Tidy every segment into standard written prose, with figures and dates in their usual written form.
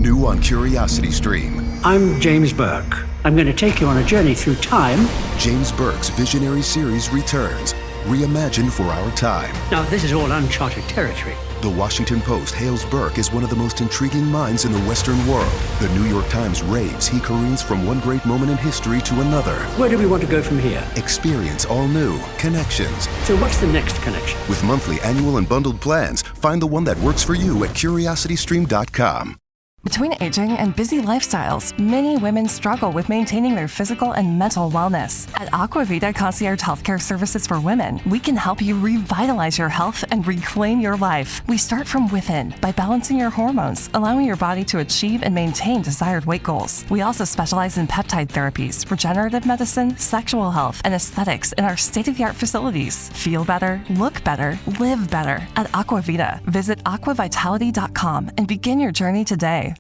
New on Curiosity Stream. I'm James Burke. I'm going to take you on a journey through time. James Burke's visionary series returns, reimagined for our time. Now, this is all uncharted territory. The Washington Post hails Burke as one of the most intriguing minds in the Western world. The New York Times raves he careens from one great moment in history to another. Where do we want to go from here? Experience all new Connections. So what's the next connection? With monthly, annual, and bundled plans, find the one that works for you at curiositystream.com. Between aging and busy lifestyles, many women struggle with maintaining their physical and mental wellness. At Aquavita Concierge Healthcare Services for Women, we can help you revitalize your health and reclaim your life. We start from within by balancing your hormones, allowing your body to achieve and maintain desired weight goals. We also specialize in peptide therapies, regenerative medicine, sexual health, and aesthetics in our state-of-the-art facilities. Feel better, look better, live better. At Aquavita, visit aquavitality.com and begin your journey today.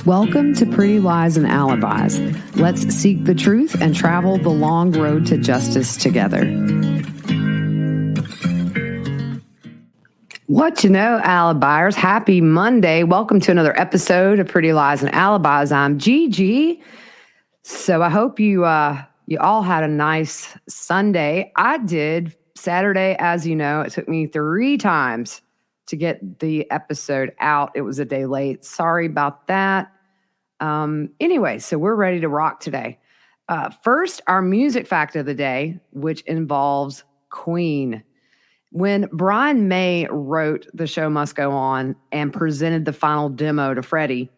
Welcome to Pretty Lies and Alibis. Let's seek the truth and travel the long road to justice together. What you know, Alibis? Happy Monday. Welcome to another episode of Pretty Lies and Alibis. I'm Gigi. So I hope you all had a nice Sunday. I did. Saturday, as you know, it took me 3 times to get the episode out. It was a day late. Sorry about that. Anyway, so we're ready to rock today. First, our music fact of the day, which involves Queen. When Brian May wrote The Show Must Go On and presented the final demo to Freddie,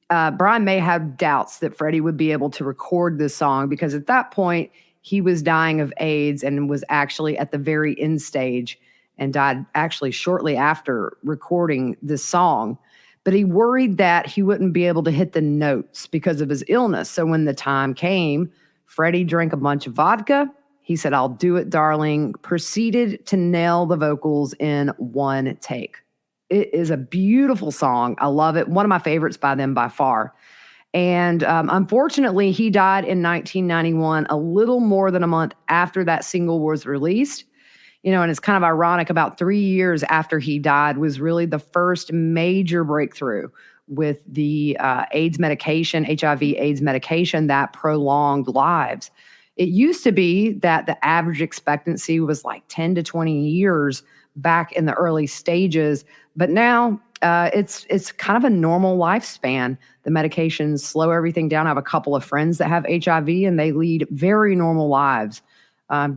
Brian May had doubts that Freddie would be able to record this song because at that point, he was dying of AIDS and was actually at the very end stage and died actually shortly after recording this song. But he worried that he wouldn't be able to hit the notes because of his illness. So when the time came, Freddie drank a bunch of vodka. He said, "I'll do it, darling." Proceeded to nail the vocals in one take. It is a beautiful song. I love it. One of my favorites by them by far. And unfortunately, he died in 1991, a little more than a month after that single was released. You know, and it's kind of ironic, about 3 years after he died was really the first major breakthrough with the AIDS medication, HIV/AIDS medication that prolonged lives. It used to be that the average expectancy was like 10 to 20 years back in the early stages, but now it's kind of a normal lifespan. The medications slow everything down. I have a couple of friends that have HIV and they lead very normal lives.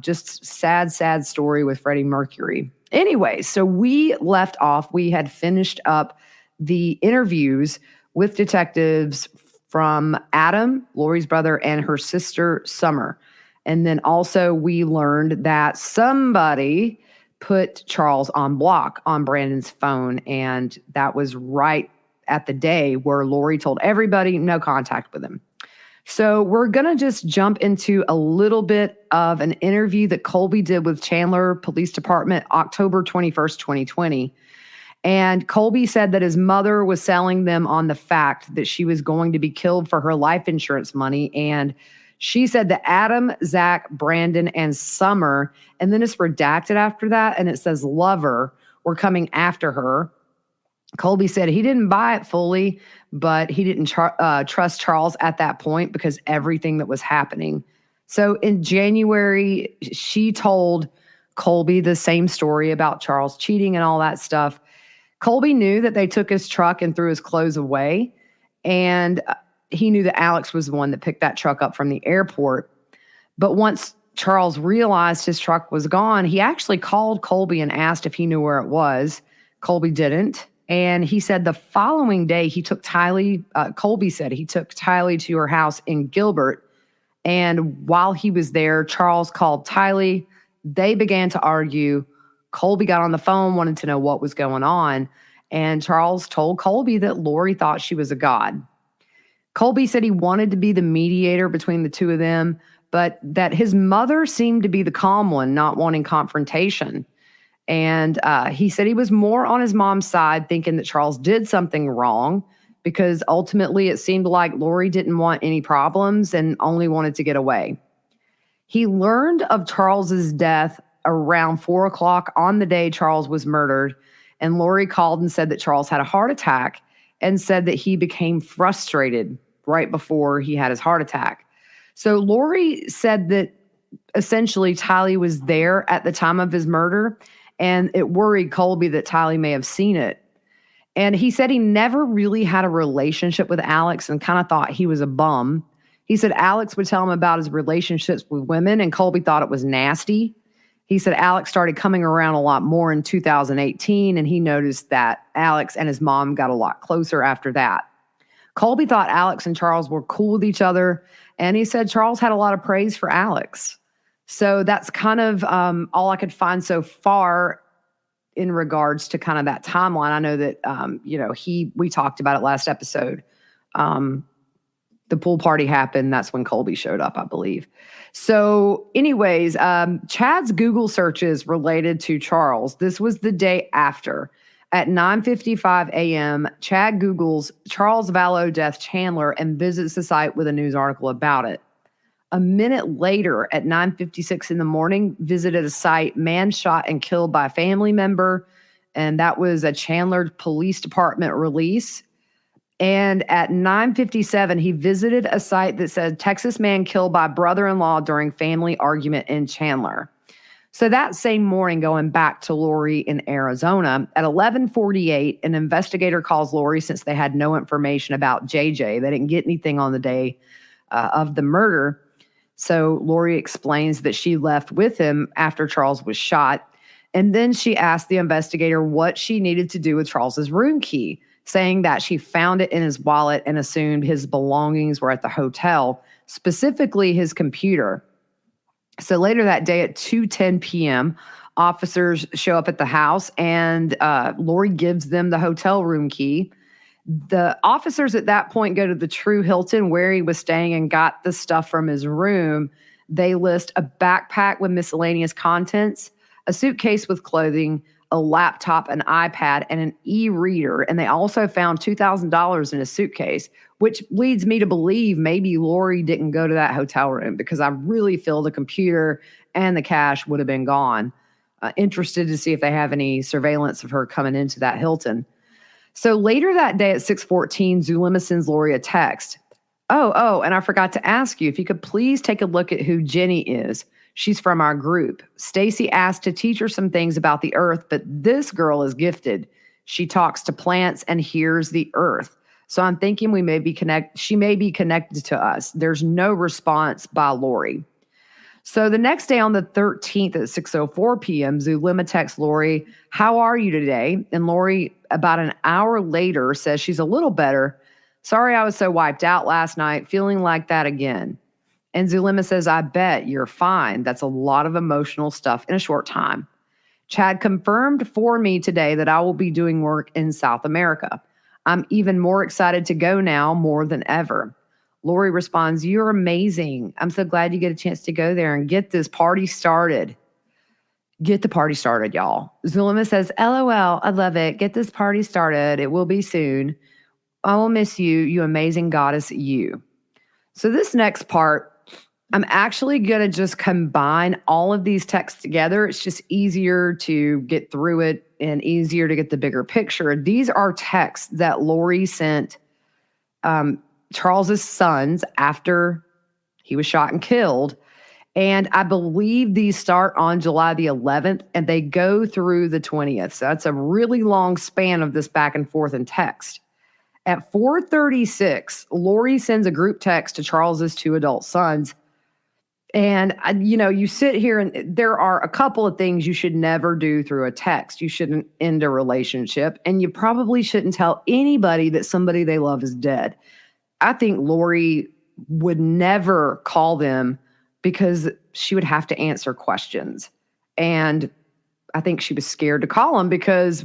Just sad story with Freddie Mercury. Anyway, so we left off. We had finished up the interviews with detectives from Adam, Lori's brother, and her sister, Summer. And then also we learned that somebody put Charles on block on Brandon's phone. And that was right at the day where Lori told everybody no contact with him. So we're going to just jump into a little bit of an interview that Colby did with Chandler Police Department, October 21st, 2020. And Colby said that his mother was selling them on the fact that she was going to be killed for her life insurance money. And she said that Adam, Zach, Brandon, and Summer, and then it's redacted after that, and it says lover, were coming after her. Colby said he didn't buy it fully, but he didn't trust Charles at that point because everything that was happening. So in January, she told Colby the same story about Charles cheating and all that stuff. Colby knew that they took his truck and threw his clothes away, and he knew that Alex was the one that picked that truck up from the airport. But once Charles realized his truck was gone, he actually called Colby and asked if he knew where it was. Colby didn't. And he said the following day he took Tylee, Colby said he took Tylee to her house in Gilbert. And while he was there, Charles called Tylee. They began to argue. Colby got on the phone, wanted to know what was going on. And Charles told Colby that Lori thought she was a god. Colby said he wanted to be the mediator between the two of them, but that his mother seemed to be the calm one, not wanting confrontation. And he said he was more on his mom's side, thinking that Charles did something wrong, because ultimately it seemed like Lori didn't want any problems and only wanted to get away. He learned of Charles's death around 4 o'clock on the day Charles was murdered, and Lori called and said that Charles had a heart attack and said that he became frustrated right before he had his heart attack. So Lori said that essentially Tylee was there at the time of his murder, and it worried Colby that Tylee may have seen it. And he said he never really had a relationship with Alex and kind of thought he was a bum. He said Alex would tell him about his relationships with women, and Colby thought it was nasty. He said Alex started coming around a lot more in 2018, and he noticed that Alex and his mom got a lot closer after that. Colby thought Alex and Charles were cool with each other, and he said Charles had a lot of praise for Alex. So that's kind of all I could find so far in regards to kind of that timeline. I know that, we talked about it last episode. The pool party happened. That's when Colby showed up, I believe. So anyways, Chad's Google searches related to Charles. This was the day after. At 9:55 a.m., Chad Googles Charles Vallow death Chandler and visits the site with a news article about it. A minute later, at 9:56 in the morning, visited a site, man shot and killed by a family member. And that was a Chandler Police Department release. And at 9:57, he visited a site that said Texas man killed by brother-in-law during family argument in Chandler. So that same morning, going back to Lori in Arizona, at 11:48, an investigator calls Lori since they had no information about JJ. They didn't get anything on the day of the murder. So Lori explains that she left with him after Charles was shot. And then she asked the investigator what she needed to do with Charles's room key, saying that she found it in his wallet and assumed his belongings were at the hotel, specifically his computer. So later that day at 2:10 p.m., officers show up at the house, and Lori gives them the hotel room key. The officers at that point go to the True Hilton where he was staying and got the stuff from his room. They list a backpack with miscellaneous contents, a suitcase with clothing, a laptop, an iPad, and an e-reader. And they also found $2,000 in a suitcase, which leads me to believe maybe Lori didn't go to that hotel room, because I really feel the computer and the cash would have been gone. Interested to see if they have any surveillance of her coming into that Hilton. So later that day at 6:14, Zulema sends Lori a text. Oh, and I forgot to ask you if you could please take a look at who Jenny is. She's from our group. Stacy asked to teach her some things about the earth, but this girl is gifted. She talks to plants and hears the earth. So I'm thinking she may be connected to us. There's no response by Lori. So the next day on the 13th at 6:04 p.m., Zulema texts Lori, "How are you today?" And Lori, about an hour later, says she's a little better. "Sorry I was so wiped out last night, feeling like that again." And Zulema says, "I bet you're fine. That's a lot of emotional stuff in a short time." Chad confirmed for me today that I will be doing work in South America. I'm even more excited to go now, more than ever. Lori responds, "You're amazing. I'm so glad you get a chance to go there and get this party started." Get the party started, y'all. Zulema says, "LOL, I love it. Get this party started. It will be soon. I will miss you, you amazing goddess, you." So this next part, I'm actually going to just combine all of these texts together. It's just easier to get through it and easier to get the bigger picture. These are texts that Lori sent Charles's sons after he was shot and killed. And I believe these start on July the 11th and they go through the 20th. So that's a really long span of this back and forth in text. At 4:36, Lori sends a group text to Charles's two adult sons. And, you sit here and there are a couple of things you should never do through a text. You shouldn't end a relationship, and you probably shouldn't tell anybody that somebody they love is dead. I think Lori would never call them because she would have to answer questions. And I think she was scared to call them because,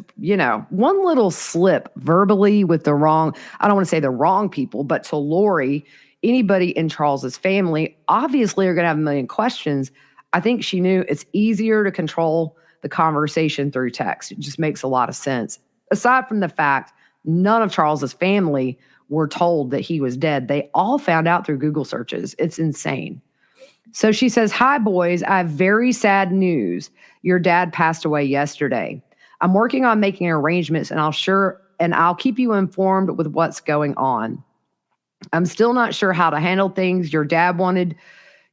one little slip verbally with I don't want to say the wrong people, but to Lori, anybody in Charles's family obviously are going to have a million questions. I think she knew it's easier to control the conversation through text. It just makes a lot of sense. Aside from the fact none of Charles's family were told that he was dead. They all found out through Google searches. It's insane. So she says, "Hi, boys. I have very sad news. Your dad passed away yesterday. I'm working on making arrangements, and and I'll keep you informed with what's going on. I'm still not sure how to handle things. Your dad wanted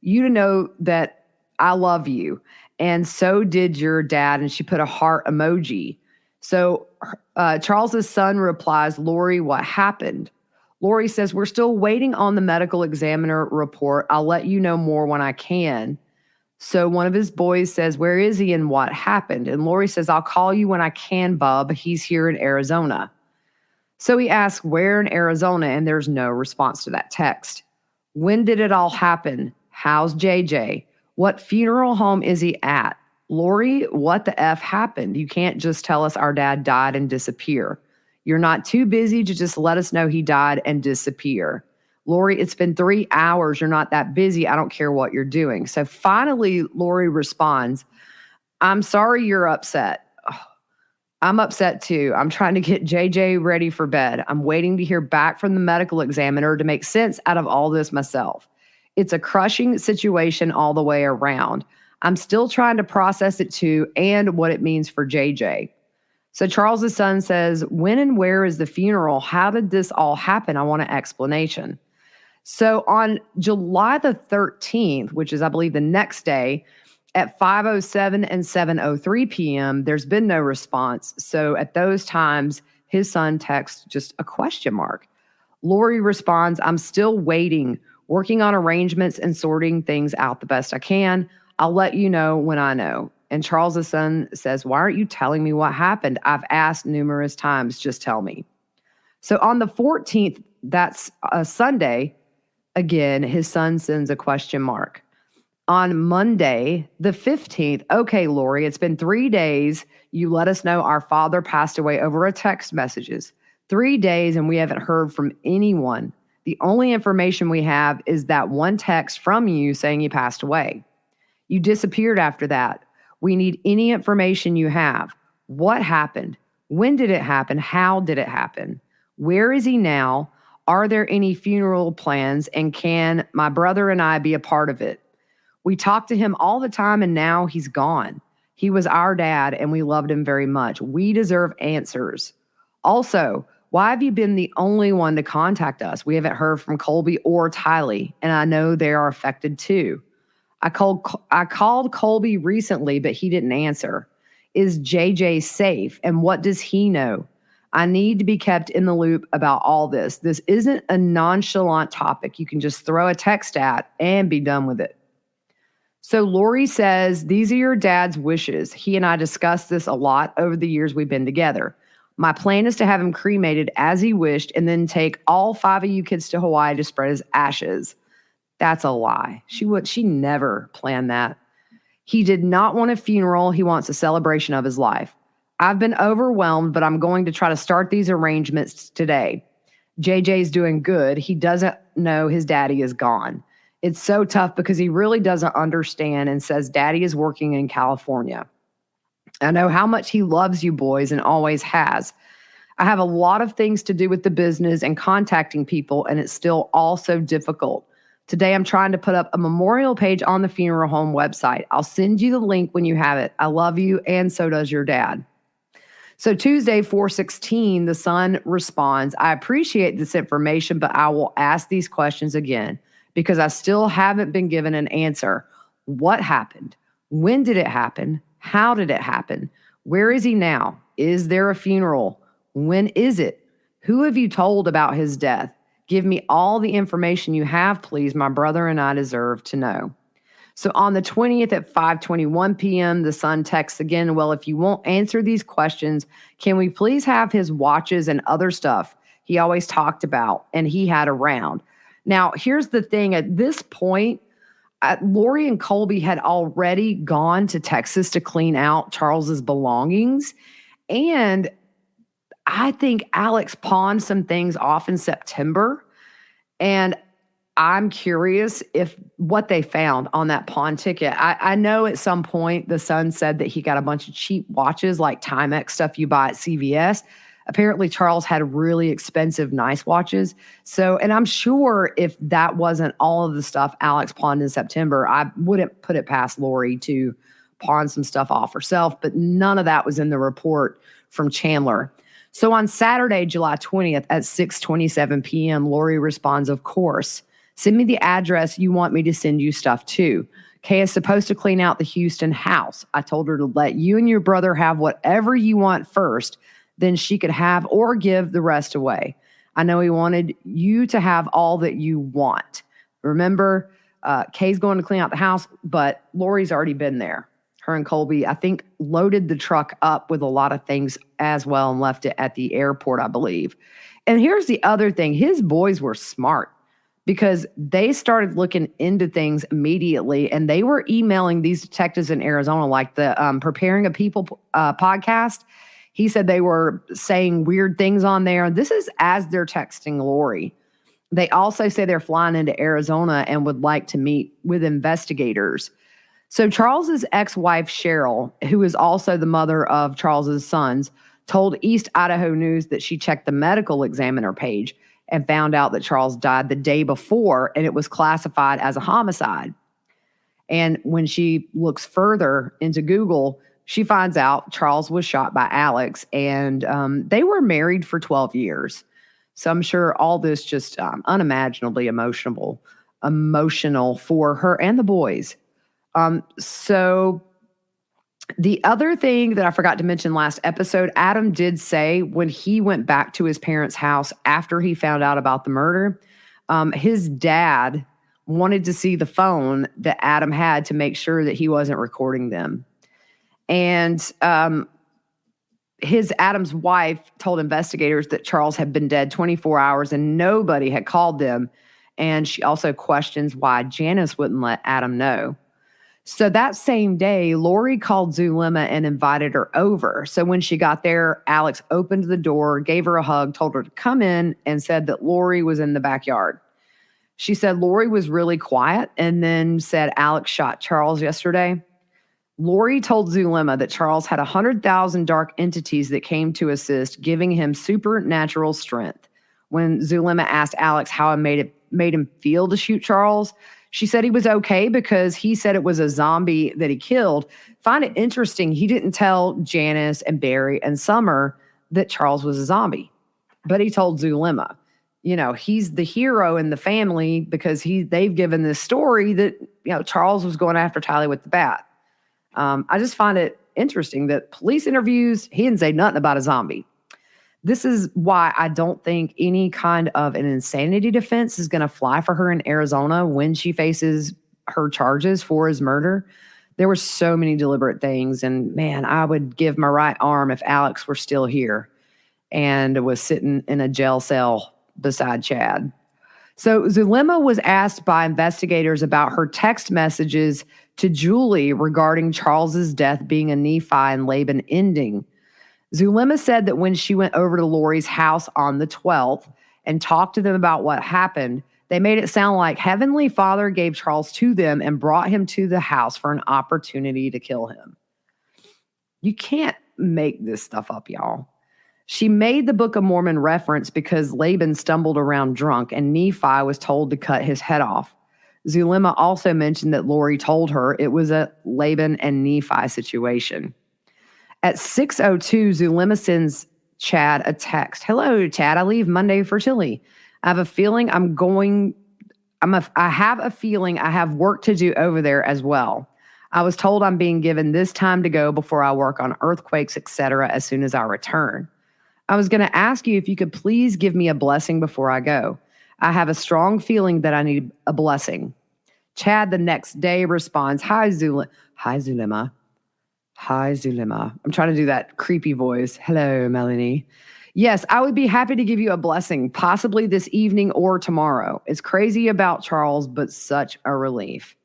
you to know that I love you, and so did your dad." And she put a heart emoji. So Charles's son replies, "Lori, what happened?" Lori says, "We're still waiting on the medical examiner report. I'll let you know more when I can." So one of his boys says, "Where is he and what happened?" And Lori says, "I'll call you when I can, bub. He's here in Arizona." So he asks, "Where in Arizona?" And there's no response to that text. "When did it all happen? How's JJ? What funeral home is he at? Lori, what the F happened? You can't just tell us our dad died and disappear. You're not too busy to just let us know he died and disappear. Lori, it's been 3 hours. You're not that busy. I don't care what you're doing." So finally, Lori responds, "I'm sorry you're upset. I'm upset too. I'm trying to get JJ ready for bed. I'm waiting to hear back from the medical examiner to make sense out of all this myself. It's a crushing situation all the way around. I'm still trying to process it too and what it means for JJ." So Charles's son says, "When and where is the funeral? How did this all happen? I want an explanation." So on July the 13th, which is, I believe, the next day, at 5:07 and 7:03 p.m., there's been no response. So at those times, his son texts just a question mark. Lori responds, "I'm still waiting, working on arrangements and sorting things out the best I can. I'll let you know when I know." And Charles's son says, "Why aren't you telling me what happened? I've asked numerous times. Just tell me." So on the 14th, that's a Sunday, again, his son sends a question mark. On Monday, the 15th, "Okay, Lori, it's been 3 days. You let us know our father passed away over a text messages. 3 days and we haven't heard from anyone. The only information we have is that one text from you saying he passed away. You disappeared after that. We need any information you have. What happened? When did it happen? How did it happen? Where is he now? Are there any funeral plans? And can my brother and I be a part of it? We talk to him all the time and now he's gone. He was our dad and we loved him very much. We deserve answers. Also, why have you been the only one to contact us? We haven't heard from Colby or Tylee, and I know they are affected too. I called Colby recently, but he didn't answer. Is JJ safe? And what does he know? I need to be kept in the loop about all this. This isn't a nonchalant topic you can just throw a text at and be done with it." So Lori says, "These are your dad's wishes. He and I discussed this a lot over the years we've been together. My plan is to have him cremated as he wished and then take all 5 of you kids to Hawaii to spread his ashes." That's a lie. She never planned that. "He did not want a funeral. He wants a celebration of his life. I've been overwhelmed, but I'm going to try to start these arrangements today. JJ's doing good. He doesn't know his daddy is gone. It's so tough because he really doesn't understand and says daddy is working in California. I know how much he loves you boys and always has. I have a lot of things to do with the business and contacting people, and it's still all so difficult. Today, I'm trying to put up a memorial page on the funeral home website. I'll send you the link when you have it. I love you, and so does your dad." So Tuesday, 4/16, the son responds, "I appreciate this information, but I will ask these questions again because I still haven't been given an answer. What happened? When did it happen? How did it happen? Where is he now? Is there a funeral? When is it? Who have you told about his death? Give me all the information you have, please. My brother and I deserve to know." So on the 20th at 5:21 p.m., the son texts again, "Well, if you won't answer these questions, can we please have his watches and other stuff he always talked about and he had around?" Now, here's the thing. At this point, Lori and Colby had already gone to Texas to clean out Charles's belongings. And I think Alex pawned some things off in September. And I'm curious if what they found on that pawn ticket. I know at some point the son said that he got a bunch of cheap watches like Timex stuff you buy at CVS. Apparently Charles had really expensive, nice watches. So, and I'm sure if that wasn't all of the stuff Alex pawned in September, I wouldn't put it past Lori to pawn some stuff off herself, but none of that was in the report from Chandler. So on Saturday, July 20th at 6:27 p.m., Lori responds, "Of course. Send me the address you want me to send you stuff to. Kay is supposed to clean out the Houston house. I told her to let you and your brother have whatever you want first, then she could have or give the rest away. I know he wanted you to have all that you want." Remember, Kay's going to clean out the house, but Lori's already been there. Her and Colby, I think, loaded the truck up with a lot of things as well and left it at the airport, I believe. And here's the other thing. His boys were smart because they started looking into things immediately, and they were emailing these detectives in Arizona, like the Preparing a People podcast. He said they were saying weird things on there. This is as they're texting Lori. They also say they're flying into Arizona and would like to meet with investigators. So Charles's ex-wife, Cheryl, who is also the mother of Charles's sons, told East Idaho News that she checked the medical examiner page and found out that Charles died the day before, and it was classified as a homicide. And when she looks further into Google, she finds out Charles was shot by Alex, and they were married for 12 years. So I'm sure all this just unimaginably emotional for her and the boys. So the other thing that I forgot to mention last episode, Adam did say when he went back to his parents' house after he found out about the murder, his dad wanted to see the phone that Adam had to make sure that he wasn't recording them. And Adam's wife told investigators that Charles had been dead 24 hours and nobody had called them. And she also questions why Janice wouldn't let Adam know. So that same day, Lori called Zulema and invited her over. So when she got there, Alex opened the door, gave her a hug, told her to come in, and said that Lori was in the backyard. She said Lori was really quiet and then said Alex shot Charles yesterday. Lori told Zulema that Charles had 100,000 dark entities that came to assist, giving him supernatural strength. When Zulema asked Alex how it made him feel to shoot Charles, she said he was okay because he said it was a zombie that he killed. Find it interesting, he didn't tell Janice and Barry and Summer that Charles was a zombie. But he told Zulema, he's the hero in the family because they've given this story that, Charles was going after Tylee with the bat. I just find it interesting that police interviews, he didn't say nothing about a zombie. This is why I don't think any kind of an insanity defense is going to fly for her in Arizona when she faces her charges for his murder. There were so many deliberate things. And man, I would give my right arm if Alex were still here and was sitting in a jail cell beside Chad. So Zulema was asked by investigators about her text messages to Julie regarding Charles's death being a Nephi and Laban ending. Zulema said that when she went over to Lori's house on the 12th and talked to them about what happened, they made it sound like Heavenly Father gave Charles to them and brought him to the house for an opportunity to kill him. You can't make this stuff up, y'all. She made the Book of Mormon reference because Laban stumbled around drunk and Nephi was told to cut his head off. Zulema also mentioned that Lori told her it was a Laban and Nephi situation. At 6:02, Zulema sends Chad a text. "Hello, Chad. I leave Monday for Chile. I have a feeling I have work to do over there as well. I was told I'm being given this time to go before I work on earthquakes, etc. as soon as I return. I was going to ask you if you could please give me a blessing before I go. I have a strong feeling that I need a blessing." Chad the next day responds, Hi, Zulema. Hi, Zulema. I'm trying to do that creepy voice. "Hello, Melanie. Yes, I would be happy to give you a blessing, possibly this evening or tomorrow. It's crazy about Charles, but such a relief."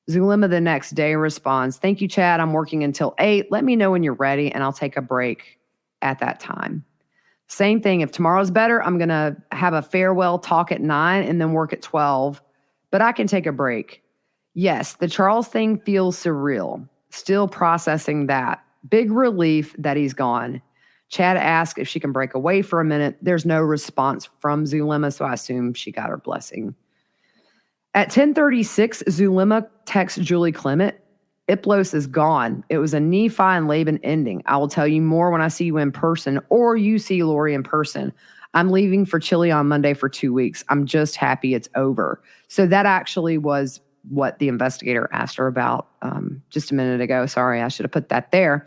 Zulema the next day responds, "Thank you, Chad. I'm working until 8. Let me know when you're ready, and I'll take a break at that time." Same thing. If tomorrow's better, I'm going to have a farewell talk at 9 and then work at 12, but I can take a break. Yes, the Charles thing feels surreal. Still processing that. Big relief that he's gone. Chad asked if she can break away for a minute. There's no response from Zulema, so I assume she got her blessing. At 10:36, Zulema texts Julie Clement Iplos is gone. It was a Nephi and Laban ending. I will tell you more when I see you in person or you see Lori in person. I'm leaving for Chile on Monday for 2 weeks. I'm just happy it's over. So that actually was what the investigator asked her about just a minute ago. Sorry, I should have put that there.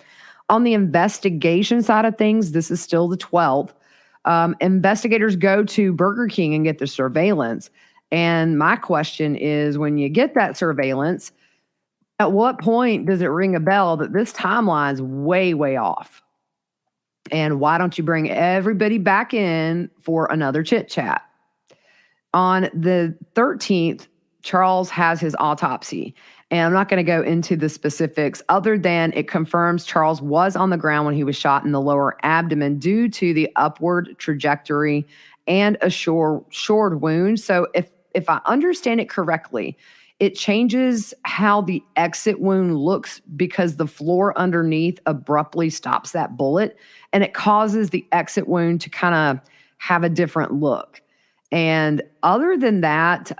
On the investigation side of things, this is still the 12th. Investigators go to Burger King and get the surveillance. And my question is, when you get that surveillance, at what point does it ring a bell that this timeline's way, way off? And why don't you bring everybody back in for another chit chat? On the 13th, Charles has his autopsy. And I'm not going to go into the specifics other than it confirms Charles was on the ground when he was shot in the lower abdomen due to the upward trajectory and a shored wound. So if I understand it correctly, it changes how the exit wound looks because the floor underneath abruptly stops that bullet, and it causes the exit wound to kind of have a different look. And other than that,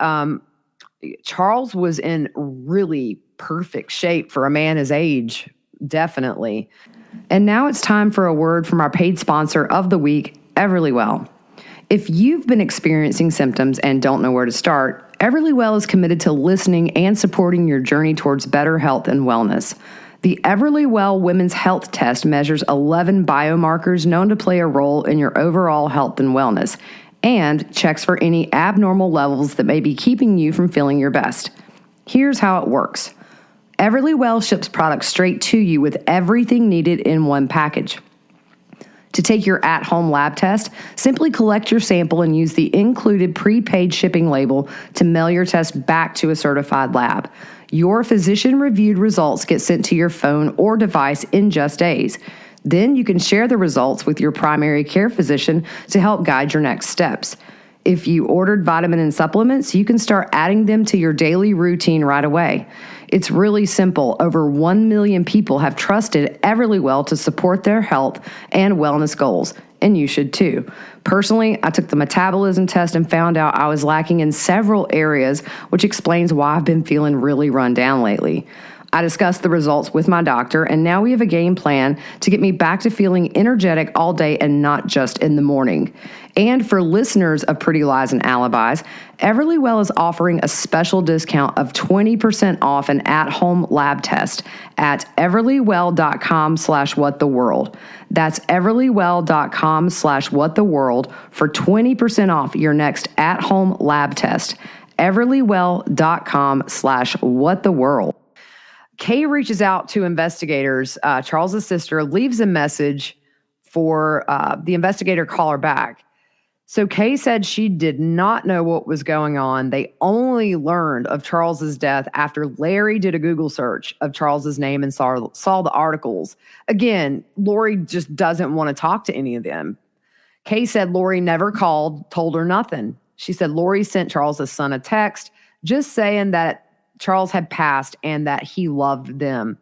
Charles was in really perfect shape for a man his age, definitely. And now it's time for a word from our paid sponsor of the week, Everlywell. If you've been experiencing symptoms and don't know where to start, Everlywell is committed to listening and supporting your journey towards better health and wellness. The Everlywell Women's Health Test measures 11 biomarkers known to play a role in your overall health and wellness, and checks for any abnormal levels that may be keeping you from feeling your best. Here's how it works. Everlywell ships products straight to you with everything needed in one package. To take your at-home lab test, simply collect your sample and use the included prepaid shipping label to mail your test back to a certified lab. Your physician-reviewed results get sent to your phone or device in just days. Then you can share the results with your primary care physician to help guide your next steps. If you ordered vitamin and supplements, you can start adding them to your daily routine right away. It's really simple. Over 1 million people have trusted Everlywell to support their health and wellness goals, and you should too. Personally, I took the metabolism test and found out I was lacking in several areas, which explains why I've been feeling really run down lately. I discussed the results with my doctor, and now we have a game plan to get me back to feeling energetic all day and not just in the morning. And for listeners of Pretty Lies and Alibis, Everlywell is offering a special discount of 20% off an at-home lab test at everlywell.com/whattheworld. That's everlywell.com/whattheworld for 20% off your next at-home lab test. everlywell.com/whattheworld. Kay reaches out to investigators. Charles's sister leaves a message for the investigator to call her back. So Kay said she did not know what was going on. They only learned of Charles's death after Larry did a Google search of Charles's name and saw the articles. Again, Lori just doesn't want to talk to any of them. Kay said Lori never called, told her nothing. She said Lori sent Charles's son a text just saying that Charles had passed and that he loved them.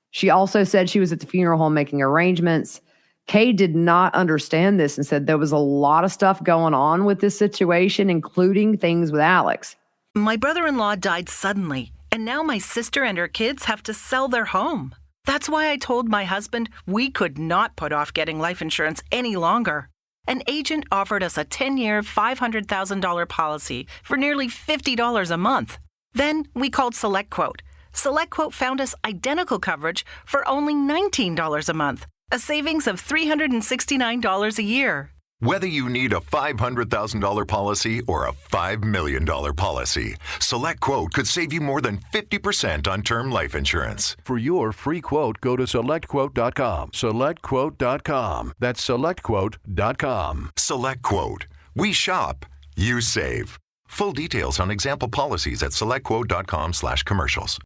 She also said she was at the funeral home making arrangements. Kay did not understand this and said there was a lot of stuff going on with this situation, including things with Alex. My brother-in-law died suddenly, and now my sister and her kids have to sell their home. That's why I told my husband we could not put off getting life insurance any longer. An agent offered us a 10-year, $500,000 policy for nearly $50 a month. Then we called SelectQuote. SelectQuote found us identical coverage for only $19 a month, a savings of $369 a year. Whether you need a $500,000 policy or a $5 million policy, SelectQuote could save you more than 50% on term life insurance. For your free quote, go to SelectQuote.com. SelectQuote.com. That's SelectQuote.com. SelectQuote. We shop, you save. Full details on example policies at SelectQuote.com/commercials.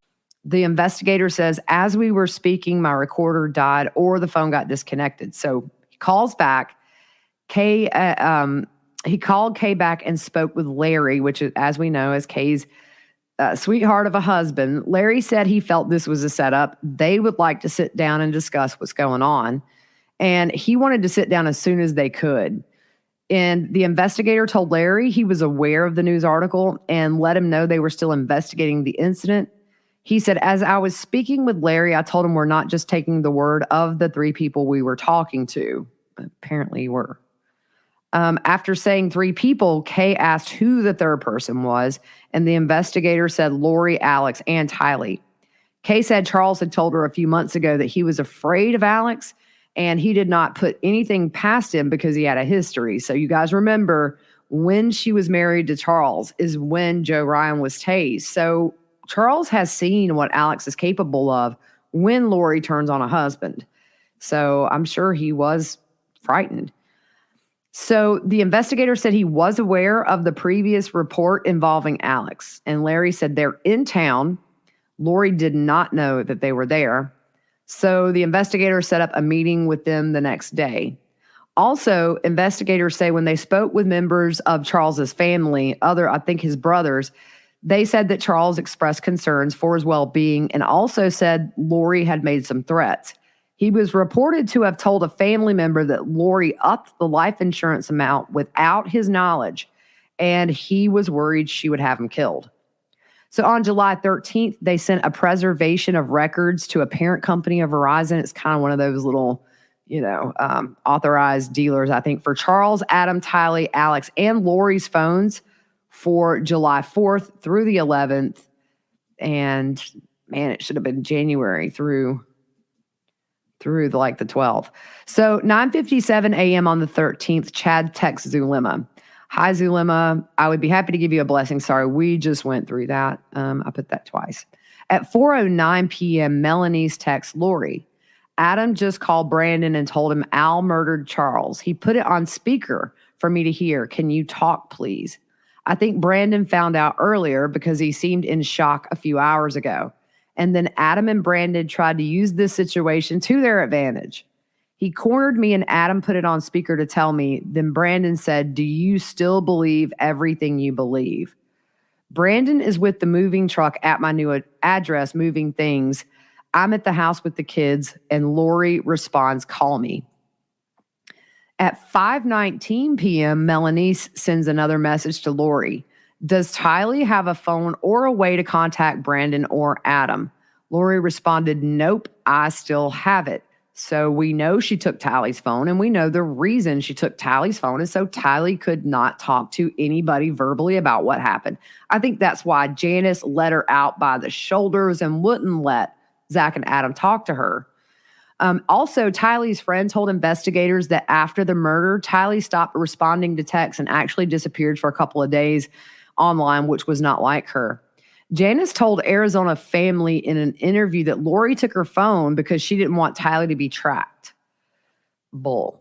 The investigator says, as we were speaking, my recorder died or the phone got disconnected. So he calls back. He called Kay back and spoke with Larry, which, as we know, is Kay's sweetheart of a husband. Larry said he felt this was a setup. They would like to sit down and discuss what's going on. And he wanted to sit down as soon as they could. And the investigator told Larry he was aware of the news article and let him know they were still investigating the incident. He said, as I was speaking with Larry, I told him we're not just taking the word of the 3 people we were talking to. Apparently you were. After saying 3 people, Kay asked who the third person was, and the investigator said Lori, Alex, and Tylee. Kay said Charles had told her a few months ago that he was afraid of Alex, and he did not put anything past him because he had a history. So you guys remember when she was married to Charles is when Joe Ryan was tased. So Charles has seen what Alex is capable of when Lori turns on a husband. So I'm sure he was frightened. So the investigator said he was aware of the previous report involving Alex. And Larry said they're in town. Lori did not know that they were there. So the investigator set up a meeting with them the next day. Also, investigators say when they spoke with members of Charles's family, I think his brothers, they said that Charles expressed concerns for his well-being and also said Lori had made some threats. He was reported to have told a family member that Lori upped the life insurance amount without his knowledge, and he was worried she would have him killed. So on July 13th, they sent a preservation of records to a parent company of Verizon. It's kind of one of those little, authorized dealers, I think, for Charles, Adam, Tylee, Alex, and Lori's phones for July 4th through the 11th. And man, it should have been January through the 12th. So 9:57 a.m. on the 13th, Chad texts Zulema. Hi, Zulema. I would be happy to give you a blessing. Sorry, we just went through that. I put that twice. At 4:09 p.m., Melanie's texts Lori. Adam just called Brandon and told him Al murdered Charles. He put it on speaker for me to hear. Can you talk, please? I think Brandon found out earlier because he seemed in shock a few hours ago. And then Adam and Brandon tried to use this situation to their advantage. He cornered me and Adam put it on speaker to tell me. Then Brandon said, do you still believe everything you believe? Brandon is with the moving truck at my new address, moving things. I'm at the house with the kids, and Lori responds, call me. At 5:19 p.m., Melanie sends another message to Lori. Does Tylee have a phone or a way to contact Brandon or Adam? Lori responded, nope, I still have it. So we know she took Tylee's phone, and we know the reason she took Tylee's phone is so Tylee could not talk to anybody verbally about what happened. I think that's why Janice let her out by the shoulders and wouldn't let Zach and Adam talk to her. Also, Tylee's friend told investigators that after the murder, Tylee stopped responding to texts and actually disappeared for a couple of days online, which was not like her. Janice told Arizona Family in an interview that Lori took her phone because she didn't want Tylee to be tracked. Bull.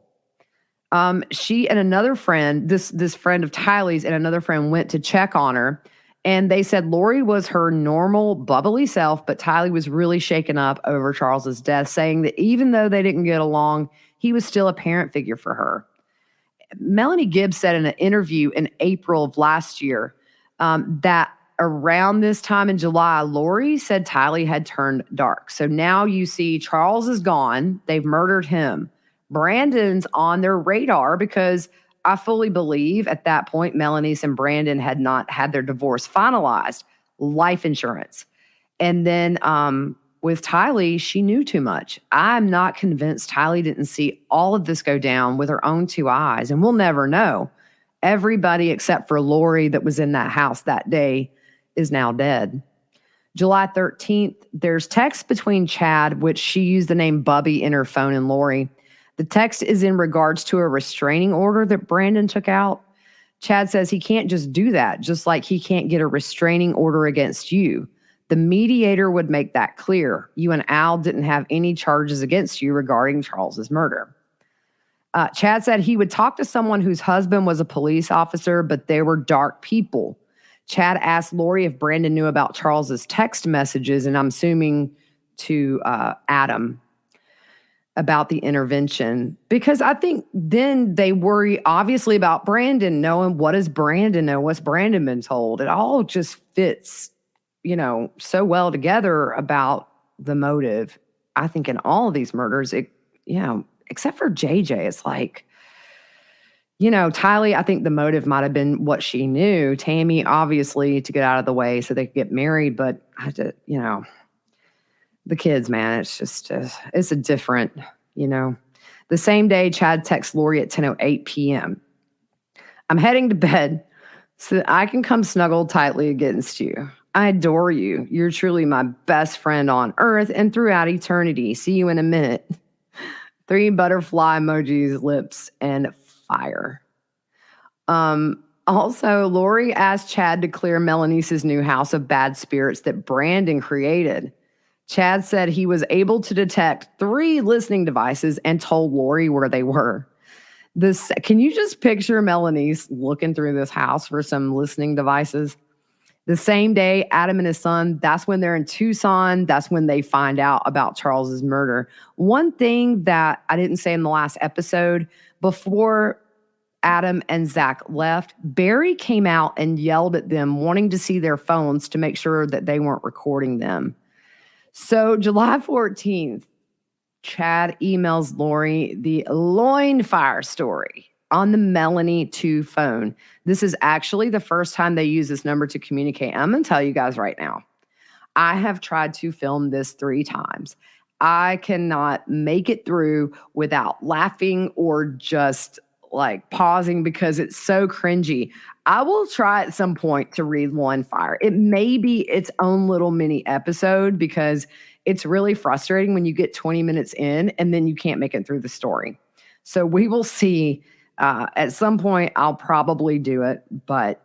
She and another friend, this friend of Tylee's and another friend went to check on her, and they said Lori was her normal, bubbly self, but Tylee was really shaken up over Charles's death, saying that even though they didn't get along, he was still a parent figure for her. Melanie Gibbs said in an interview in April of last year that around this time in July, Lori said Tylee had turned dark. So now you see Charles is gone. They've murdered him. Brandon's on their radar because I fully believe at that point, Melanie and Brandon had not had their divorce finalized. Life insurance. And then with Tylee, she knew too much. I'm not convinced Tylee didn't see all of this go down with her own 2 eyes, and we'll never know. Everybody except for Lori that was in that house that day is now dead. July 13th, there's text between Chad, which she used the name Bubby in her phone, and Lori. The text is in regards to a restraining order that Brandon took out. Chad says he can't just do that, just like he can't get a restraining order against you. The mediator would make that clear. You and Al didn't have any charges against you regarding Charles's murder. Chad said he would talk to someone whose husband was a police officer, but they were dark people. Chad asked Lori if Brandon knew about Charles's text messages, and I'm assuming to Adam about the intervention, because I think then they worry obviously about Brandon knowing what does Brandon know, what's Brandon been told. It all just fits, so well together about the motive. I think in all of these murders, except for JJ, it's like, Tylee, I think the motive might have been what she knew. Tammy, obviously, to get out of the way so they could get married. But, the kids, man, it's just, it's a different, The same day, Chad texts Lori at 10:08 p.m. I'm heading to bed so that I can come snuggle tightly against you. I adore you. You're truly my best friend on earth and throughout eternity. See you in a minute. 3 butterfly emojis, lips, and fire. Also, Lori asked Chad to clear Melanie's new house of bad spirits that Brandon created. Chad said he was able to detect 3 listening devices and told Lori where they were. Can you just picture Melanie looking through this house for some listening devices? The same day, Adam and his son, that's when they're in Tucson. That's when they find out about Charles's murder. One thing that I didn't say in the last episode, before Adam and Zach left, Barry came out and yelled at them, wanting to see their phones to make sure that they weren't recording them. So July 14th, Chad emails Lori the loin fire story on the Melanie 2 phone. This is actually the first time they use this number to communicate. I'm going to tell you guys right now, I have tried to film this 3 times. I cannot make it through without laughing or just like pausing because it's so cringy. I will try at some point to read Loin Fire. It may be its own little mini episode because it's really frustrating when you get 20 minutes in and then you can't make it through the story. So we will see. At some point, I'll probably do it, but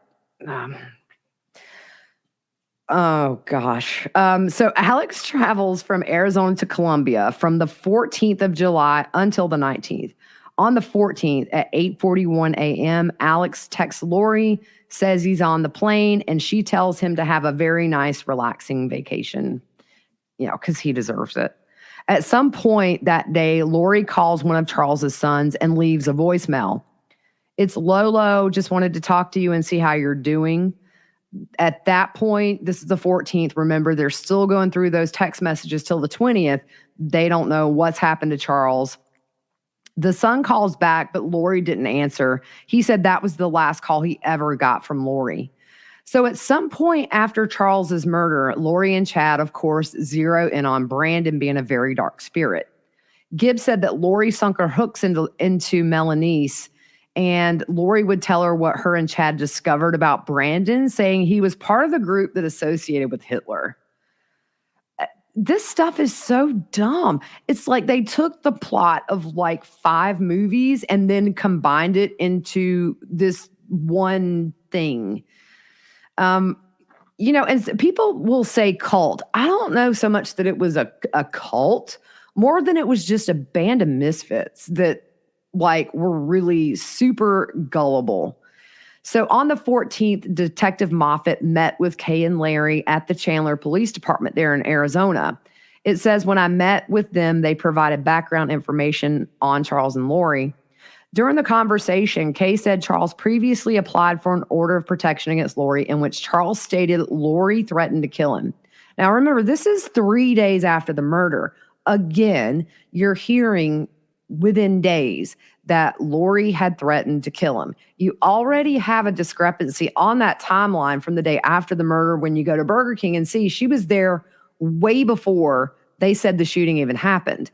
oh gosh. So Alex travels from Arizona to Colombia from the 14th of July until the 19th. On the 14th at 8:41 a.m., Alex texts Lori, says he's on the plane, and she tells him to have a very nice, relaxing vacation, because he deserves it. At some point that day, Lori calls one of Charles's sons and leaves a voicemail. It's Lolo, just wanted to talk to you and see how you're doing. At that point, this is the 14th. Remember, they're still going through those text messages till the 20th. They don't know what's happened to Charles. The son calls back, but Lori didn't answer. He said that was the last call he ever got from Lori. So at some point after Charles's murder, Lori and Chad, of course, zero in on Brandon being a very dark spirit. Gibbs said that Lori sunk her hooks into Melanice, and Lori would tell her what her and Chad discovered about Brandon, saying he was part of the group that associated with Hitler. This stuff is so dumb. It's like they took the plot of like 5 movies and then combined it into this one thing. And people will say cult. I don't know so much that it was a cult, more than it was just a band of misfits that like were really super gullible. So on the 14th, Detective Moffat met with Kay and Larry at the Chandler Police Department there in Arizona. It says, when I met with them, they provided background information on Charles and Lori. During the conversation, Kay said Charles previously applied for an order of protection against Lori in which Charles stated Lori threatened to kill him. Now, remember, this is 3 days after the murder. Again, you're hearing within days that Lori had threatened to kill him. You already have a discrepancy on that timeline from the day after the murder when you go to Burger King and see she was there way before they said the shooting even happened.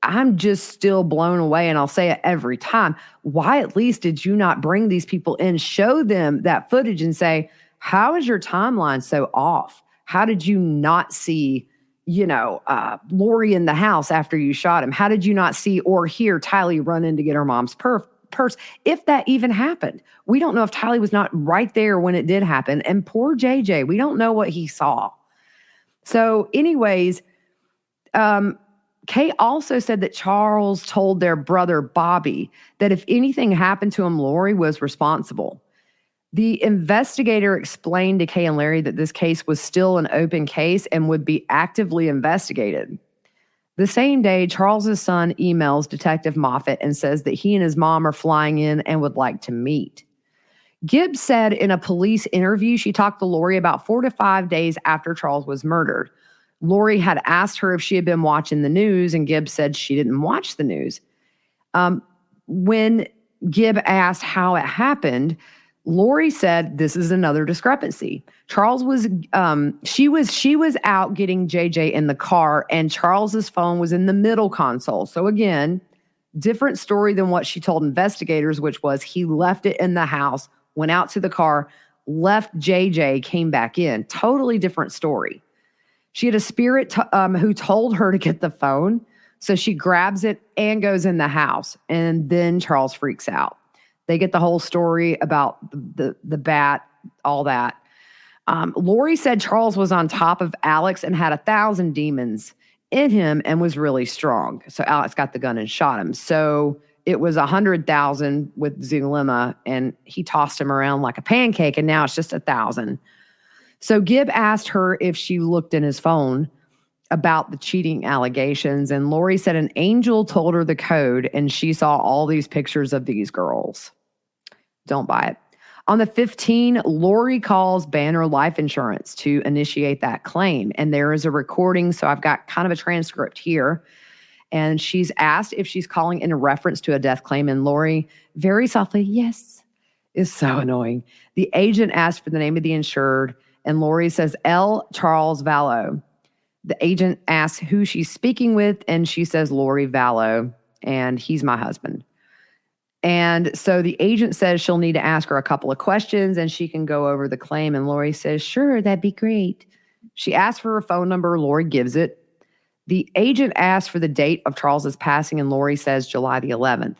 I'm just still blown away, and I'll say it every time. Why at least did you not bring these people in, show them that footage and say, how is your timeline so off? How did you not see Lori in the house after you shot him? How did you not see or hear Tylee run in to get her mom's purse? If that even happened. We don't know if Tylee was not right there when it did happen. And poor JJ, we don't know what he saw. So anyways, Kay also said that Charles told their brother Bobby that if anything happened to him, Lori was responsible. The investigator explained to Kay and Larry that this case was still an open case and would be actively investigated. The same day, Charles's son emails Detective Moffat and says that he and his mom are flying in and would like to meet. Gibbs said in a police interview she talked to Lori about 4 to 5 days after Charles was murdered. Lori had asked her if she had been watching the news, and Gibbs said she didn't watch the news. When Gibb asked how it happened, Lori said this is another discrepancy. Charles was she was out getting JJ in the car, and Charles's phone was in the middle console. So again, different story than what she told investigators, which was he left it in the house, went out to the car, left JJ, came back in. Totally different story. She had a spirit who told her to get the phone. So she grabs it and goes in the house. And then Charles freaks out. They get the whole story about the bat, all that. Lori said Charles was on top of Alex and had 1,000 demons in him and was really strong. So Alex got the gun and shot him. So it was 100,000 with Zulema, and he tossed him around like a pancake, and now it's just 1,000. So Gibb asked her if she looked in his phone about the cheating allegations, and Lori said an angel told her the code, and she saw all these pictures of these girls. Don't buy it. On the 15th, Lori calls Banner Life Insurance to initiate that claim, and there is a recording, so I've got kind of a transcript here, and she's asked if she's calling in a reference to a death claim, and Lori, very softly, yes, is so annoying. The agent asked for the name of the insured, and Lori says, L. Charles Vallow. The agent asks who she's speaking with, and she says, Lori Vallow, and he's my husband. And so the agent says she'll need to ask her a couple of questions, and she can go over the claim. And Lori says, sure, that'd be great. She asks for her phone number. Lori gives it. The agent asks for the date of Charles's passing, and Lori says July the 11th.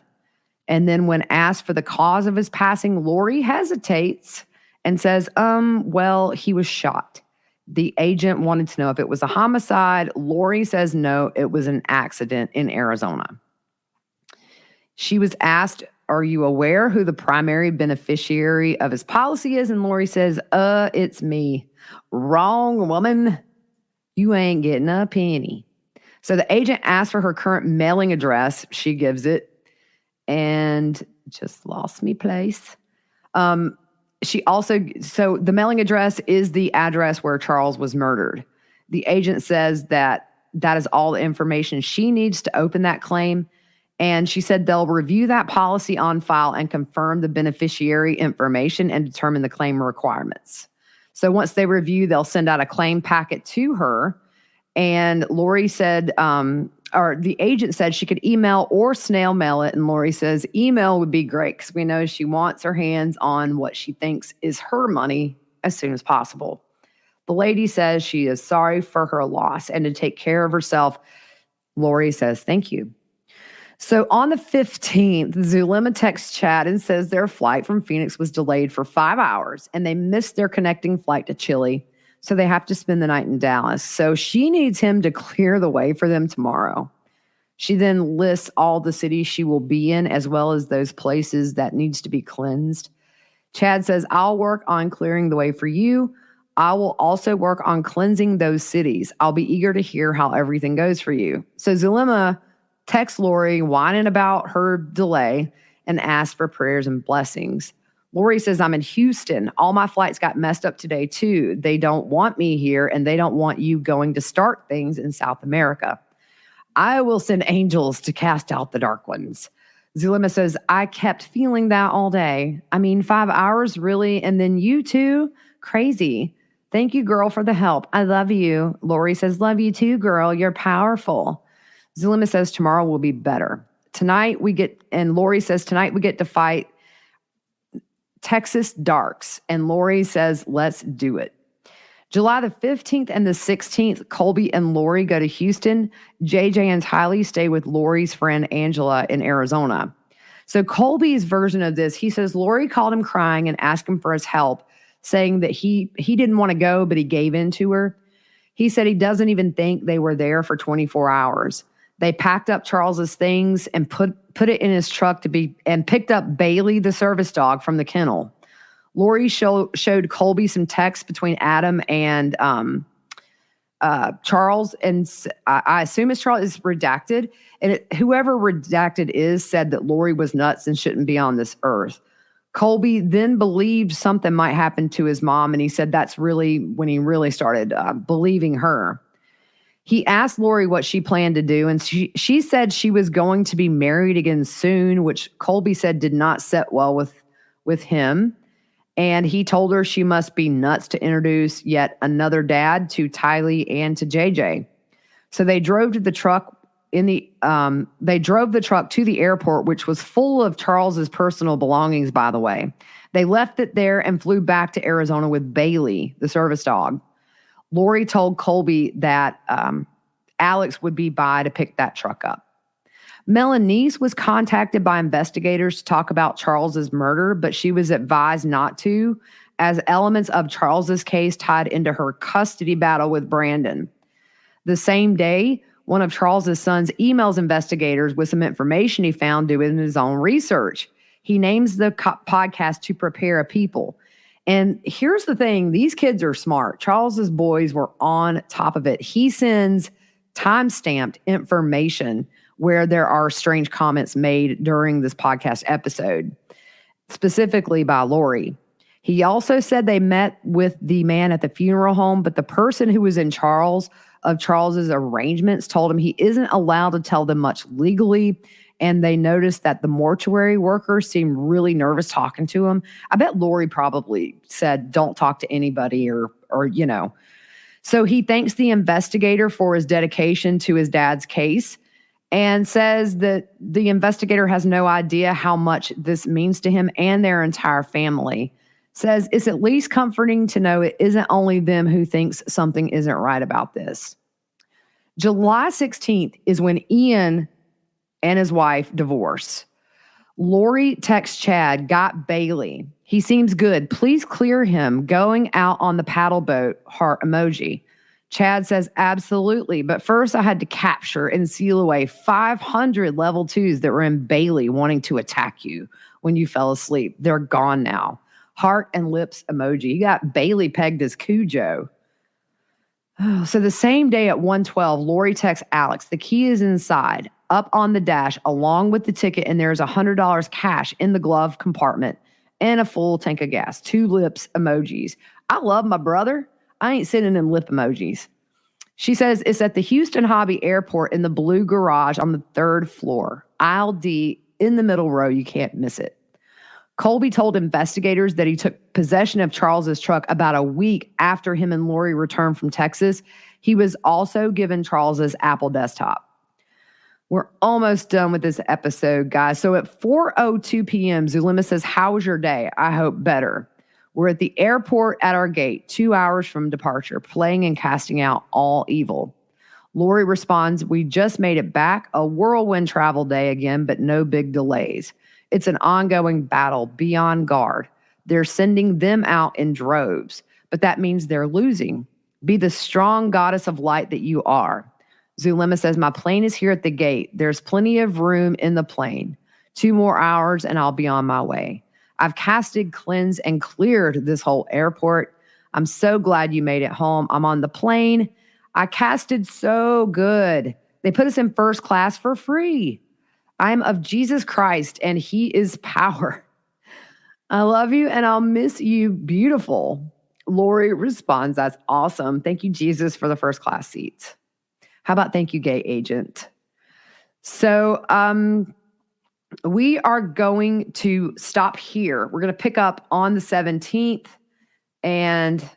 And then when asked for the cause of his passing, Lori hesitates and says, well, he was shot. The agent wanted to know if it was a homicide. Lori says no, it was an accident in Arizona. She was asked, are you aware who the primary beneficiary of his policy is? And Lori says, it's me. Wrong, woman. You ain't getting a penny. So the agent asked for her current mailing address. She gives it and just lost me place. So the mailing address is the address where Charles was murdered. The agent says that is all the information she needs to open that claim. And she said they'll review that policy on file and confirm the beneficiary information and determine the claim requirements. So once they review, they'll send out a claim packet to her. And Lori said, or the agent said she could email or snail mail it. And Lori says email would be great because we know she wants her hands on what she thinks is her money as soon as possible. The lady says she is sorry for her loss and to take care of herself. Lori says, thank you. So on the 15th, Zulema texts Chad and says their flight from Phoenix was delayed for 5 hours and they missed their connecting flight to Chile. So they have to spend the night in Dallas. So she needs him to clear the way for them tomorrow. She then lists all the cities she will be in as well as those places that needs to be cleansed. Chad says, I'll work on clearing the way for you. I will also work on cleansing those cities. I'll be eager to hear how everything goes for you. So Zulema texts Lori whining about her delay and asks for prayers and blessings. Lori says, I'm in Houston. All my flights got messed up today too. They don't want me here and they don't want you going to start things in South America. I will send angels to cast out the dark ones. Zulema says, I kept feeling that all day. 5 hours, really? And then you too? Crazy. Thank you, girl, for the help. I love you. Lori says, love you too, girl. You're powerful. Zulema says tomorrow will be better. Lori says tonight we get to fight Texas Darks. And Lori says, let's do it. July the 15th and the 16th, Colby and Lori go to Houston. JJ and Tylee stay with Lori's friend Angela in Arizona. So Colby's version of this, he says Lori called him crying and asked him for his help, saying that he didn't want to go, but he gave in to her. He said he doesn't even think they were there for 24 hours. They packed up Charles's things and put it in his truck and picked up Bailey, the service dog, from the kennel. Lori showed Colby some texts between Adam and Charles, and I assume it's Charles, is redacted. And whoever redacted is said that Lori was nuts and shouldn't be on this earth. Colby then believed something might happen to his mom, and he said that's really when he really started believing her. He asked Lori what she planned to do, and she said she was going to be married again soon, which Colby said did not sit well with him. And he told her she must be nuts to introduce yet another dad to Tylee and to JJ. So they drove the truck to the airport, which was full of Charles's personal belongings, by the way. They left it there and flew back to Arizona with Bailey, the service dog. Lori told Colby that Alex would be by to pick that truck up. Melanice was contacted by investigators to talk about Charles's murder, but she was advised not to, as elements of Charles's case tied into her custody battle with Brandon. The same day, one of Charles's sons emails investigators with some information he found doing his own research. He names the podcast To Prepare a People. And here's the thing, these kids are smart. Charles's boys were on top of it. He sends time-stamped information where there are strange comments made during this podcast episode, specifically by Lori. He also said they met with the man at the funeral home, but the person who was in Charles's arrangements told him he isn't allowed to tell them much legally. And they noticed that the mortuary worker seemed really nervous talking to him. I bet Lori probably said, don't talk to anybody or. So he thanks the investigator for his dedication to his dad's case and says that the investigator has no idea how much this means to him and their entire family. Says it's at least comforting to know it isn't only them who thinks something isn't right about this. July 16th is when Ian and his wife divorce. Lori texts Chad, got Bailey. He seems good. Please clear him. Going out on the paddle boat, heart emoji. Chad says, absolutely. But first I had to capture and seal away 500 level 2s that were in Bailey wanting to attack you when you fell asleep. They're gone now. Heart and lips emoji. You got Bailey pegged as Cujo. So the same day at 1:12, Lori texts Alex. The key is inside, up on the dash, along with the ticket, and there's $100 cash in the glove compartment and a full tank of gas. 2 lips emojis. I love my brother. I ain't sending him lip emojis. She says it's at the Houston Hobby Airport in the blue garage on the 3rd floor. Aisle D in the middle row. You can't miss it. Colby told investigators that he took possession of Charles's truck about a week after him and Lori returned from Texas. He was also given Charles's Apple desktop. We're almost done with this episode, guys. So at 4:02 p.m., Zulema says, how was your day? I hope better. We're at the airport at our gate, 2 hours from departure, playing and casting out all evil. Lori responds, we just made it back, a whirlwind travel day again, but no big delays. It's an ongoing battle. Be on guard. They're sending them out in droves, but that means they're losing. Be the strong goddess of light that you are. Zulema says, my plane is here at the gate. There's plenty of room in the plane. 2 more hours and I'll be on my way. I've casted, cleansed, and cleared this whole airport. I'm so glad you made it home. I'm on the plane. I casted so good. They put us in first class for free. I'm of Jesus Christ, and he is power. I love you, and I'll miss you, beautiful. Lori responds, that's awesome. Thank you, Jesus, for the first class seats. How about thank you, gay agent? So we are going to stop here. We're going to pick up on the 17th, and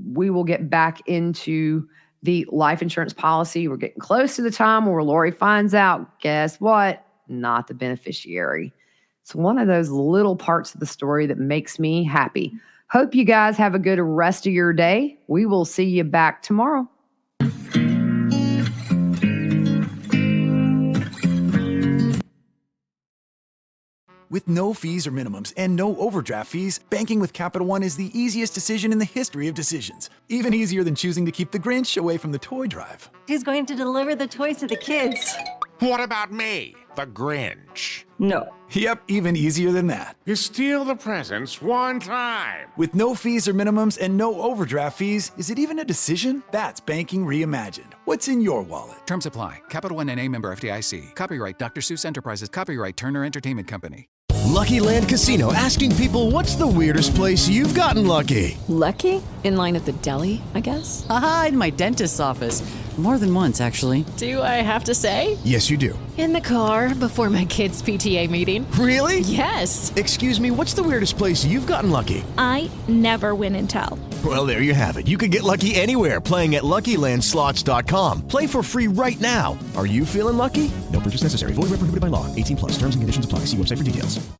we will get back into the life insurance policy. We're getting close to the time where Lori finds out, guess what? Not the beneficiary. It's one of those little parts of the story that makes me happy. Hope you guys have a good rest of your day. We will see you back tomorrow. With no fees or minimums and no overdraft fees, banking with Capital One is the easiest decision in the history of decisions. Even easier than choosing to keep the Grinch away from the toy drive. Who's going to deliver the toys to the kids? What about me, the Grinch? No. Yep, even easier than that. You steal the presents one time. With no fees or minimums and no overdraft fees, is it even a decision? That's banking reimagined. What's in your wallet? Terms apply. Capital One NA, member FDIC. Copyright Dr. Seuss Enterprises. Copyright Turner Entertainment Company. Lucky Land Casino, asking people, what's the weirdest place you've gotten lucky? Lucky? In line at the deli, I guess? Aha, in my dentist's office. More than once, actually. Do I have to say? Yes, you do. In the car before my kids' PTA meeting. Really? Yes. Excuse me, what's the weirdest place you've gotten lucky? I never win and tell. Well, there you have it. You can get lucky anywhere, playing at LuckyLandSlots.com. Play for free right now. Are you feeling lucky? No purchase necessary. Void where prohibited by law. 18 plus. Terms and conditions apply. See website for details.